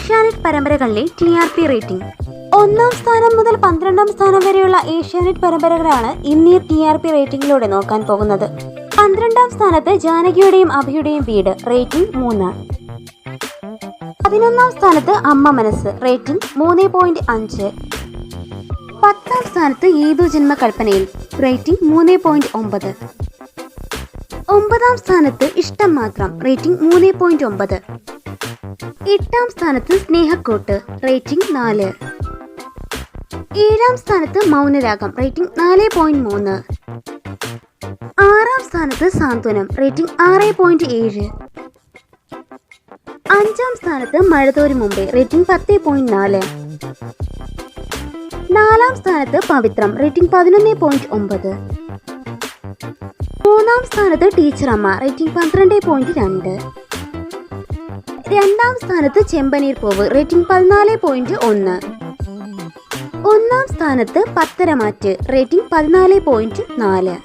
ഏഷ്യാനെറ്റ് പരമ്പരകളിലെ TRP rating. 1-ാം സ്ഥാനം മുതൽ 12-ാം സ്ഥാനം വരെയുള്ള ഏഷ്യാനെറ്റ് പരമ്പരകളാണ് ഇന്നീ TRP റേറ്റിംഗിലൂടെ നോക്കാൻ പോകുന്നത്. 12-ാം സ്ഥാനത്ത് ജാനകിയുടെയും അഭിയുടെയും വീട്, റേറ്റിംഗ് 3. 11-ാം സ്ഥാനത്ത് അമ്മ മനസ്സ്, റേറ്റിംഗ് 3.5. 10-ാം സ്ഥാനത്ത് ഏതു ജന്മകൽപ്പനയിൽ, റേറ്റിംഗ് 3.9. 9-ാം സ്ഥാനത്ത് ഇഷ്ടം മാത്രം, റേറ്റിംഗ് 3.9. 8-ാം സ്ഥാനത്ത് സ്നേഹക്കൂട്ട്, റേറ്റിംഗ് 4. 7-ാം സ്ഥാനത്ത് മൗനരാഗം, റേറ്റിംഗ് 4.3. 6-ാം സ്ഥാനത്ത് സാന്ത്വനം, റേറ്റിംഗ് 6.7. 5-ാം സ്ഥാനത്ത് മഴതോരും മുമ്പേ, റേറ്റിംഗ് 10.4. 4-ാം സ്ഥാനത്ത് പവിത്രം, റേറ്റിംഗ് 11.9. 3-ാം സ്ഥാനത്ത് ടീച്ചർ അമ്മ, റേറ്റിംഗ് 12.2. 2-ാം സ്ഥാനത്ത് ചെമ്പനീർ പൂവ്, റേറ്റിംഗ് 14.1. 1-ാം സ്ഥാനത്ത് പത്തരമാറ്റ്, റേറ്റിംഗ് 14.4.